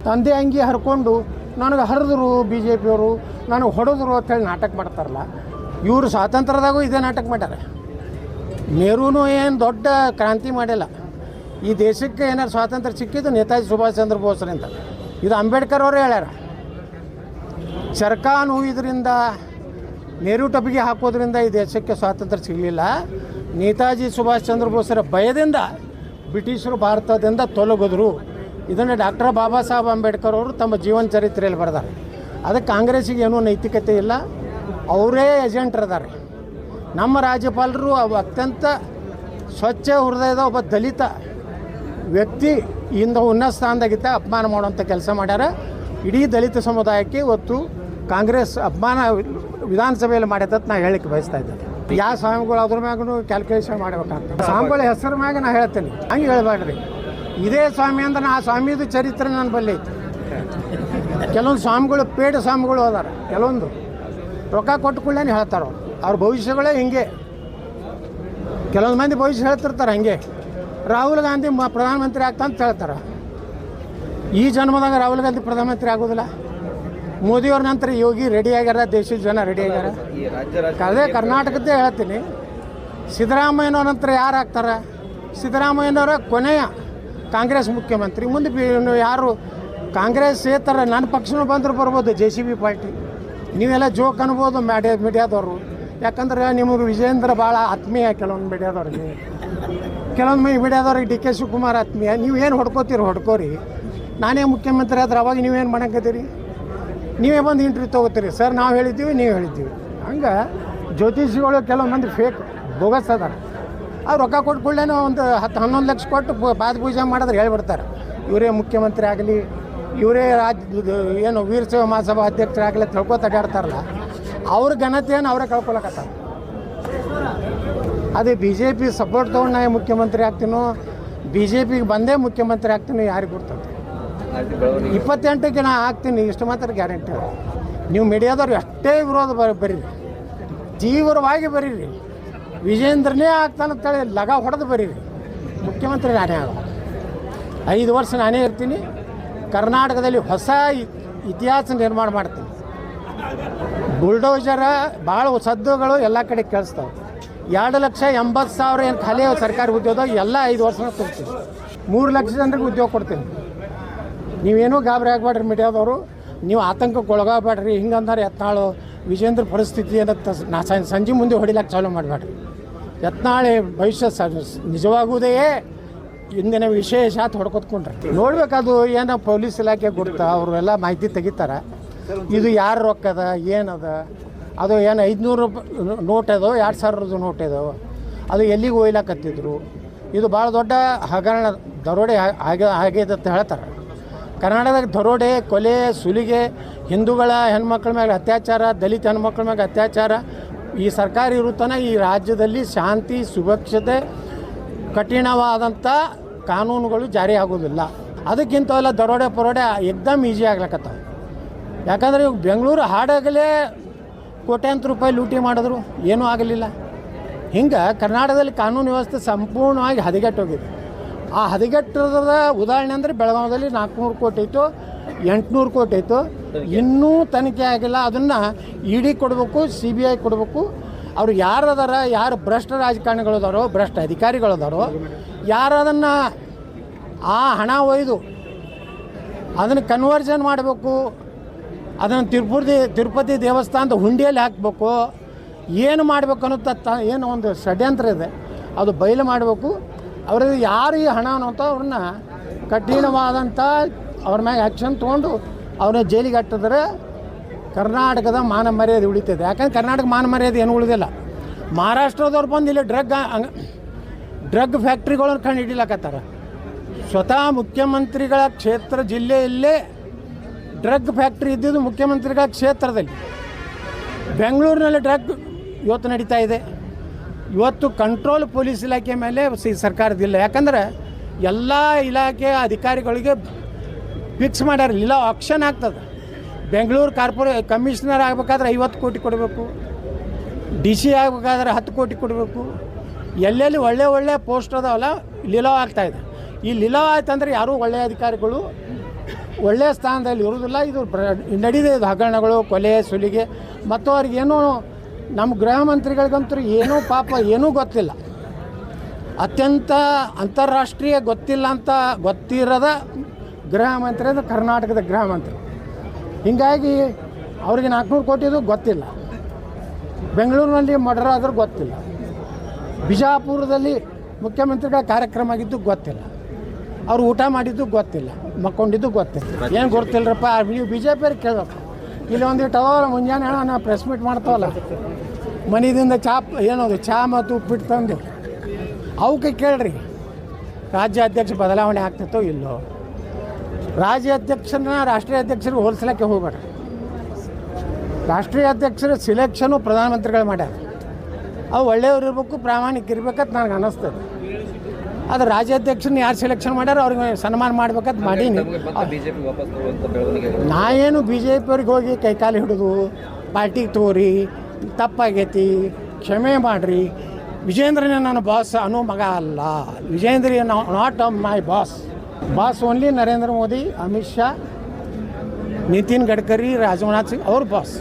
ತಂದೆ ಅಂಗಿ ಹರ್ಕೊಂಡು ನನಗೆ ಹರಿದ್ರು ಬಿ ಜೆ ಪಿಯವರು, ನನಗೆ ಹೊಡೆದ್ರು ಅಂತೇಳಿ ನಾಟಕ ಮಾಡ್ತಾರಲ್ಲ. ಇವರು ಸ್ವಾತಂತ್ರ್ಯದಾಗೂ ಇದೇ ನಾಟಕ ಮಾಡ್ಯಾರ. ನೆಹರೂನು ಏನು ದೊಡ್ಡ ಕ್ರಾಂತಿ ಮಾಡಿಲ್ಲ. ಈ ದೇಶಕ್ಕೆ ಏನಾರು ಸ್ವಾತಂತ್ರ್ಯ ಸಿಕ್ಕಿದ್ದು ನೇತಾಜಿ ಸುಭಾಷ್ ಚಂದ್ರ ಬೋಸ್ರಿಂದ. ಇದು ಅಂಬೇಡ್ಕರ್ ಅವರೇ ಹೇಳ್ಯಾರ. ಚರಕಾನು ಇದರಿಂದ ನೆಹರು ಟೊಪಿಗೆ ಹಾಕೋದ್ರಿಂದ ಈ ದೇಶಕ್ಕೆ ಸ್ವಾತಂತ್ರ್ಯ ಸಿಗಲಿಲ್ಲ. ನೇತಾಜಿ ಸುಭಾಷ್ ಚಂದ್ರ ಬೋಸರ ಭಯದಿಂದ ಬ್ರಿಟಿಷರು ಭಾರತದಿಂದ ತೊಲಗಿದ್ರು. ಇದನ್ನು ಡಾಕ್ಟರ್ ಬಾಬಾ ಸಾಹೇಬ್ ಅಂಬೇಡ್ಕರ್ ಅವರು ತಮ್ಮ ಜೀವನ ಚರಿತ್ರೆಯಲ್ಲಿ ಬರೆದಾರೆ. ಅದಕ್ಕೆ ಕಾಂಗ್ರೆಸ್ಸಿಗೆ ಏನೂ ನೈತಿಕತೆ ಇಲ್ಲ, ಅವರೇ ಏಜೆಂಟ್ರದಾರೆ. ನಮ್ಮ ರಾಜ್ಯಪಾಲರು ಅತ್ಯಂತ ಸ್ವಚ್ಛ ಹೃದಯದ ಒಬ್ಬ ದಲಿತ ವ್ಯಕ್ತಿ ಇಂದ ಉನ್ನತ ಸ್ಥಾನದಾಗಿದ್ದ ಅಪಮಾನ ಮಾಡುವಂಥ ಕೆಲಸ ಮಾಡ್ಯಾರ. ಇಡೀ ದಲಿತ ಸಮುದಾಯಕ್ಕೆ ಇವತ್ತು ಕಾಂಗ್ರೆಸ್ ಅಪಮಾನ ವಿಧಾನಸಭೆಯಲ್ಲಿ ಮಾಡ್ಯಂತ ನಾ ಹೇಳಕ್ಕೆ ಬಯಸ್ತಾ ಇದ್ದೇನೆ. ಯಾವ ಸ್ವಾಮಿಗಳು ಅದ್ರ ಮ್ಯಾಗೂ ಕ್ಯಾಲ್ಕುಲೇಷನ್ ಮಾಡ್ಬೇಕಂತ ಸ್ವಾಮಿಗಳ ಹೆಸರು ಮ್ಯಾಗ ನಾ ಹೇಳ್ತೇನೆ, ಹಂಗೆ ಹೇಳ್ಬೇಡ್ರಿ. ಇದೇ ಸ್ವಾಮಿ ಅಂದ್ರೆ ಆ ಸ್ವಾಮಿದು ಚರಿತ್ರೆ ನನ್ನ ಬಲ್ಲಿ ಐತಿ. ಕೆಲವೊಂದು ಸ್ವಾಮಿಗಳು ಪೇಡ ಸ್ವಾಮಿಗಳು ಅದಾರ, ಕೆಲವೊಂದು ರೊಕ್ಕ ಕೊಟ್ಟು ಕೂಡಲೇ ಹೇಳ್ತಾರೆ ಅವ್ರ ಭವಿಷ್ಯಗಳೇ ಹಿಂಗೆ. ಕೆಲವೊಂದು ಮಂದಿ ಭವಿಷ್ಯ ಹೇಳ್ತಿರ್ತಾರೆ ಹಂಗೆ. ರಾಹುಲ್ ಗಾಂಧಿ ಪ್ರಧಾನಮಂತ್ರಿ ಆಗ್ತಂತ ಹೇಳ್ತಾರೆ. ಈ ಜನ್ಮದಾಗ ರಾಹುಲ್ ಗಾಂಧಿ ಪ್ರಧಾನಮಂತ್ರಿ ಆಗೋದಿಲ್ಲ. ಮೋದಿಯವ್ರ ನಂತರ ಯೋಗಿ ರೆಡಿ ಆಗ್ಯಾರ, ದೇಶದ ಜನ ರೆಡಿ ಆಗ್ಯಾರ. ಅದೇ ಕರ್ನಾಟಕದ್ದೇ ಹೇಳ್ತೀನಿ. ಸಿದ್ದರಾಮಯ್ಯನವ್ರ ನಂತರ ಯಾರು ಆಗ್ತಾರೆ? ಸಿದ್ದರಾಮಯ್ಯನವರ ಕೊನೆಯ ಕಾಂಗ್ರೆಸ್ ಮುಖ್ಯಮಂತ್ರಿ. ಮುಂದೆ ಯಾರು ಕಾಂಗ್ರೆಸ್ ಸೇರ್ತಾರೆ? ನನ್ನ ಪಕ್ಷನೂ ಬಂದರೂ ಬರ್ಬೋದು, JCB ಪಾರ್ಟಿ. ನೀವೆಲ್ಲ ಜೋಕ್ ಅನ್ಬೋದು ಮೀಡಿಯಾದವರು. ಯಾಕಂದ್ರೆ ನಿಮಗೆ ವಿಜೇಂದ್ರ ಭಾಳ ಆತ್ಮೀಯ ಕೆಲವೊಂದು ಮೀಡಿಯಾದವ್ರಿಗೆ, ಕೆಲವೊಂದು ಮೀಡಿಯಾದವ್ರಿಗೆ DK ಶಿವಕುಮಾರ್ ಆತ್ಮೀಯ. ನೀವೇನು ಹೊಡ್ಕೋತೀರಿ ಹೊಡ್ಕೋರಿ. ನಾನೇ ಮುಖ್ಯಮಂತ್ರಿ ಆದ್ರೆ ಅವಾಗ ನೀವೇನು ಮಾಡಕತ್ತೀರಿ? ನೀವೇ ಬಂದು ಇಂಟ್ರ್ಯೂ ತೊಗೋತೀರಿ. ಸರ್ ನಾವು ಹೇಳಿದ್ದೀವಿ, ನೀವು ಹೇಳಿದ್ದೀವಿ. ಹಂಗೆ ಜ್ಯೋತಿಷಿಗಳು ಕೆಲವೊಂದು ಮಂದಿ ಫೇಕ್ ಬೋಗಸ್ ಅದಾರ. ಅವ್ರು ರೊಕ್ಕ ಕೊಟ್ಟು ಕೂಡಲೇ ಒಂದು 10-11 ಲಕ್ಷ ಕೊಟ್ಟು ಪಾದ ಪೂಜೆ ಮಾಡಿದ್ರೆ ಹೇಳ್ಬಿಡ್ತಾರೆ ಇವರೇ ಮುಖ್ಯಮಂತ್ರಿ ಆಗಲಿ, ಇವರೇ ಏನು ವೀರಶೈವ ಮಹಾಸಭಾ ಅಧ್ಯಕ್ಷರಾಗಲಿ ತಿಳ್ಕೊತ ಅಡ್ಯಾಡ್ತಾರಲ್ಲ, ಅವ್ರ ಘನತೆಯನ್ನು ಅವರೇ ಕಳ್ಕೊಳಕತ್ತಾರೆ. ಅದೇ BJP ಸಪೋರ್ಟ್ ತೊಗೊಂಡು ನಾ ಮುಖ್ಯಮಂತ್ರಿ ಆಗ್ತೀನೋ, BJPಗೆ ಬಂದೇ ಮುಖ್ಯಮಂತ್ರಿ ಆಗ್ತೀನಿ ಯಾರಿಗೆ ಗೊತ್ತಂತೆ. 28ಕ್ಕೆ ನಾ ಆಗ್ತೀನಿ, ಇಷ್ಟು ಮಾತ್ರ ಗ್ಯಾರಂಟಿ. ನೀವು ಮೀಡಿಯಾದವ್ರು ಅಷ್ಟೇ ವಿರೋಧ ಬರೀರಿ, ತೀವ್ರವಾಗಿ ಬರೀರಿ. ವಿಜೇಂದ್ರನೇ ಆಗ್ತಾನಂತೇಳಿ ಲಗ ಹೊಡೆದು ಬರೀರಿ. ಮುಖ್ಯಮಂತ್ರಿ ನಾನೇ ಆಗ 5 ವರ್ಷ ನಾನೇ ಇರ್ತೀನಿ. ಕರ್ನಾಟಕದಲ್ಲಿ ಹೊಸ ಇತಿಹಾಸ ನಿರ್ಮಾಣ ಮಾಡ್ತೀನಿ. ಬುಲ್ಡೋಜರ ಭಾಳ ಸದ್ದುಗಳು ಎಲ್ಲ ಕಡೆ ಕೇಳಿಸ್ತಾವೆ. 2,80,000 ಏನು ಖಾಲಿ ಸರ್ಕಾರಿ ಉದ್ಯೋಗ ಎಲ್ಲ 5 ವರ್ಷ ಕೊಡ್ತೀನಿ. 3 ಲಕ್ಷ ಜನರಿಗೆ ಉದ್ಯೋಗ ಕೊಡ್ತೀನಿ. ನೀವೇನೂ ಗಾಬರಿ ಆಗಬೇಡ್ರಿ ಮೀಡಿಯಾದವರು, ನೀವು ಆತಂಕಕ್ಕೆ ಒಳಗಾಗಬೇಡ್ರಿ. ಹಿಂಗಂದ್ರೆ ಯತ್ನಾಳು ವಿಜೇಂದ್ರ ಪರಿಸ್ಥಿತಿ ಅನ್ನೋ ನಾ ಸಂಜೆ ಮುಂದೆ ಹೊಡಿಲಕ್ಕೆ ಚಾಲೂ ಮಾಡಬೇಡ್ರಿ. ಯತ್ನಾಳೆ ಭವಿಷ್ಯ ನಿಜವಾಗುವುದೇ ಇಂದಿನ ವಿಶೇಷ ಅಂತ ಹೊಡ್ಕೊತ್ಕೊಂಡ್ರೆ ನೋಡ್ಬೇಕದು. ಏನೋ ಪೊಲೀಸ್ ಇಲಾಖೆ ಗುರ್ತಾ ಅವರೆಲ್ಲ ಮಾಹಿತಿ ತೆಗಿತಾರೆ. ಇದು ಯಾರು ರೊಕ್ಕದ ಏನದ, ಅದು ಏನು 500 ರೂಪಾಯಿ ನೋಟ್ ಅದೋ 2,000 ನೋಟ್ ಅದೋ, ಅದು ಎಲ್ಲಿಗೆ ಒಯ್ಲಾಕತ್ತಿದ್ರು. ಇದು ಭಾಳ ದೊಡ್ಡ ಹಗರಣ ದರೋಡೆ ಆಗಿದೆ ಅಂತ ಹೇಳ್ತಾರೆ. ಕರ್ನಾಟಕದಾಗ ದರೋಡೆ, ಕೊಲೆ, ಸುಲಿಗೆ, ಹಿಂದೂಗಳ ಹೆಣ್ಮಕ್ಳ ಮೇಲೆ ಅತ್ಯಾಚಾರ, ದಲಿತ ಹೆಣ್ಮಕ್ಳ ಮೇಲೆ ಅತ್ಯಾಚಾರ, ಈ ಸರ್ಕಾರ ಇರುತ್ತಾನೆ ಈ ರಾಜ್ಯದಲ್ಲಿ ಶಾಂತಿ ಸುರಕ್ಷತೆ ಕಠಿಣವಾದಂಥ ಕಾನೂನುಗಳು ಜಾರಿ ಆಗೋದಿಲ್ಲ. ಅದಕ್ಕಿಂತವೆಲ್ಲ ದರೋಡೆ ಪರೋಡೆ ಎಕ್ದಮ್ ಈಸಿ ಆಗ್ಲಕ್ಕತ್ತವೆ. ಯಾಕಂದರೆ ಇವಾಗ ಬೆಂಗಳೂರು ಹಾಡಾಗಲೇ ಕೋಟ್ಯಾಂತರ ರೂಪಾಯಿ ಲೂಟಿ ಮಾಡಿದ್ರು, ಏನೂ ಆಗಲಿಲ್ಲ. ಹಿಂಗೆ ಕರ್ನಾಟಕದಲ್ಲಿ ಕಾನೂನು ವ್ಯವಸ್ಥೆ ಸಂಪೂರ್ಣವಾಗಿ ಹದಗೆಟ್ಟೋಗಿದೆ. ಆ ಹದಗೆಟ್ಟದ ಉದಾಹರಣೆ ಅಂದರೆ ಬೆಳಗಾವಿಯಲ್ಲಿ 400 ಕೋಟಿ ಇತ್ತು, 800 ಕೋಟಿ ಇತ್ತು, ಇನ್ನೂ ತನಿಖೆ ಆಗಿಲ್ಲ. ಅದನ್ನು ED ಕೊಡಬೇಕು, CBI ಕೊಡಬೇಕು. ಅವರು ಯಾರದಾರ, ಯಾರು ಭ್ರಷ್ಟ ರಾಜಕಾರಣಿಗಳದಾರೋ, ಭ್ರಷ್ಟ ಅಧಿಕಾರಿಗಳದಾರೋ, ಯಾರು ಅದನ್ನು ಆ ಹಣ ಒಯ್ದು ಅದನ್ನು ಕನ್ವರ್ಷನ್ ಮಾಡಬೇಕು, ಅದನ್ನು ತಿರುಪತಿ ದೇವಸ್ಥಾನದ ಹುಂಡಿಯಲ್ಲಿ ಹಾಕಬೇಕು, ಏನು ಮಾಡಬೇಕು ಅನ್ನೋ ಏನು ಒಂದು ಷಡ್ಯಂತ್ರ ಇದೆ, ಅದು ಬಯಲು ಮಾಡಬೇಕು. ಅವ್ರಿಗೆ ಯಾರು ಈ ಹಣ ಅನ್ನೋಂಥ ಅವ್ರನ್ನ ಕಠಿಣವಾದಂಥ ಅವ್ರ ಮ್ಯಾಗ ಆ್ಯಕ್ಷನ್ ತೊಗೊಂಡು ಅವ್ರನ್ನ ಜೈಲಿಗೆ ಹಾಕಿದ್ರೆ ಕರ್ನಾಟಕದ ಮಾನ ಮರ್ಯಾದೆ ಉಳಿತದೆ. ಯಾಕಂದ್ರೆ ಕರ್ನಾಟಕ ಮಾನ ಮರ್ಯಾದೆ ಏನು ಉಳಿದಿಲ್ಲ. ಮಹಾರಾಷ್ಟ್ರದವ್ರು ಬಂದು ಇಲ್ಲಿ ಡ್ರಗ್ ಫ್ಯಾಕ್ಟ್ರಿಗಳನ್ನು ಕಂಡು ಹಿಡಿಲಕತ್ತಾರೆ. ಸ್ವತಃ ಮುಖ್ಯಮಂತ್ರಿಗಳ ಕ್ಷೇತ್ರ ಜಿಲ್ಲೆಯಲ್ಲೇ ಡ್ರಗ್ ಫ್ಯಾಕ್ಟ್ರಿ ಇದ್ದಿದ್ದು ಮುಖ್ಯಮಂತ್ರಿಗಳ ಕ್ಷೇತ್ರದಲ್ಲಿ. ಬೆಂಗಳೂರಿನಲ್ಲಿ ಡ್ರಗ್ ಇವತ್ತು ನಡೀತಾ ಇದೆ. ಇವತ್ತು ಕಂಟ್ರೋಲ್ ಪೊಲೀಸ್ ಇಲಾಖೆ ಮೇಲೆ ಸರ್ಕಾರದಿಲ್ಲ. ಯಾಕಂದರೆ ಎಲ್ಲ ಇಲಾಖೆ ಅಧಿಕಾರಿಗಳಿಗೆ ಫಿಕ್ಸ್ ಮಾಡ್ಯಾರ, ಇಲ್ಲ ಆಕ್ಷನ್ ಆಗ್ತದೆ. ಬೆಂಗಳೂರು ಕಮಿಷನರ್ ಆಗಬೇಕಾದ್ರೆ 50 ಕೋಟಿ ಕೊಡಬೇಕು, DC ಆಗಬೇಕಾದ್ರೆ 10 ಕೋಟಿ ಕೊಡಬೇಕು. ಎಲ್ಲೆಲ್ಲಿ ಒಳ್ಳೆ ಪೋಸ್ಟ್ ಅದಾವಲ್ಲ ಲಿಲಾವ್ ಆಗ್ತಾಯಿದೆ. ಈ ಲಿಲಾವ್ ಆಯ್ತಂದ್ರೆ ಯಾರೂ ಒಳ್ಳೆಯ ಅಧಿಕಾರಿಗಳು ಒಳ್ಳೆಯ ಸ್ಥಾನದಲ್ಲಿ ಇರುವುದಿಲ್ಲ. ಇದು ನಡೀದೆ ಇದು ಹಗರಣಗಳು, ಕೊಲೆ, ಸುಲಿಗೆ. ಮತ್ತು ಅವ್ರಿಗೇನೂ ನಮ್ಮ ಗೃಹ ಮಂತ್ರಿಗಳಿಗಂತೂ ಏನೂ ಪಾಪ ಏನೂ ಗೊತ್ತಿಲ್ಲ. ಅತ್ಯಂತ ಅಂತಾರಾಷ್ಟ್ರೀಯ ಗೊತ್ತಿಲ್ಲ ಅಂತ ಗೊತ್ತಿರದ ಗೃಹ ಮಂತ್ರಿ ಅದು ಕರ್ನಾಟಕದ ಗೃಹ ಮಂತ್ರಿ. ಹೀಗಾಗಿ ಅವ್ರಿಗೆ 400 ಕೋಟಿದು ಗೊತ್ತಿಲ್ಲ. ಬೆಂಗಳೂರಿನಲ್ಲಿ ಮರ್ಡರ್ ಆದರೂ ಗೊತ್ತಿಲ್ಲ. ಬಿಜಾಪುರದಲ್ಲಿ ಮುಖ್ಯಮಂತ್ರಿಗಳ ಕಾರ್ಯಕ್ರಮ ಆಗಿದ್ದು ಗೊತ್ತಿಲ್ಲ. ಅವ್ರು ಊಟ ಮಾಡಿದ್ದು ಗೊತ್ತಿಲ್ಲ, ಮಕ್ಕೊಂಡಿದ್ದು ಗೊತ್ತಿಲ್ಲ. ಏನು ಗೊತ್ತಿಲ್ಲರಪ್ಪ, ನೀವು ಬಿ ಜೆ ಪಿಯವ್ರಿಗೆ ಕೇಳಬೇಕು. ಇಲ್ಲಿ ಒಂದಿಟ್ಟು ಅವಲ್ಲ ಮುಂಜಾನೆ ನಾವು ಪ್ರೆಸ್ ಮೀಟ್ ಮಾಡ್ತಾವಲ್ಲ, ಮನೆಯಿಂದ ಏನದು ಚಾ ಮತ್ತು ಉಪ್ಪಿಟ್ಟು ತಂದು ಅವಕ್ಕೆ ಕೇಳ್ರಿ ರಾಜ್ಯ ಅಧ್ಯಕ್ಷ ಬದಲಾವಣೆ ಆಗ್ತಿತ್ತೋ ಇಲ್ಲೋ. ರಾಜ್ಯ ಅಧ್ಯಕ್ಷರನ್ನ ರಾಷ್ಟ್ರೀಯ ಅಧ್ಯಕ್ಷರಿಗೆ ಹೋಲಿಸ್ಲಿಕ್ಕೆ ಹೋಗ್ಬೇಡ. ರಾಷ್ಟ್ರೀಯ ಅಧ್ಯಕ್ಷರ ಸಿಲೆಕ್ಷನು ಪ್ರಧಾನಮಂತ್ರಿಗಳು ಮಾಡ್ಯಾರ. ಅವು ಒಳ್ಳೆಯವ್ರು ಇರಬೇಕು, ಪ್ರಾಮಾಣಿಕ ಇರ್ಬೇಕಂತ ನನಗೆ ಅನ್ನಿಸ್ತದೆ. ಅದು ರಾಜ್ಯಾಧ್ಯಕ್ಷರನ್ನ ಯಾರು ಸೆಲೆಕ್ಷನ್ ಮಾಡ್ಯಾರ ಅವ್ರಿಗೆ ಸನ್ಮಾನ ಮಾಡ್ಬೇಕಂತ ಮಾಡೀನಿ. ನಾ ಏನು ಬಿ ಜೆ ಪಿಯವ್ರಿಗೆ ಹೋಗಿ ಕೈಕಾಲು ಹಿಡಿದು ಪಾರ್ಟಿಗೆ ತೋರಿ ತಪ್ಪಾಗೈತಿ ಕ್ಷಮೆ ಮಾಡಿರಿ, ವಿಜೇಂದ್ರನೇ ನನ್ನ ಬಾಸ್ ಅನ್ನೋ ಮಗ ಅಲ್ಲ. Vijendra not my boss only Narendra Modi, Amit Shah, Nitin Gadkari, Rajnath Singh ಅವ್ರ ಬಾಸ್.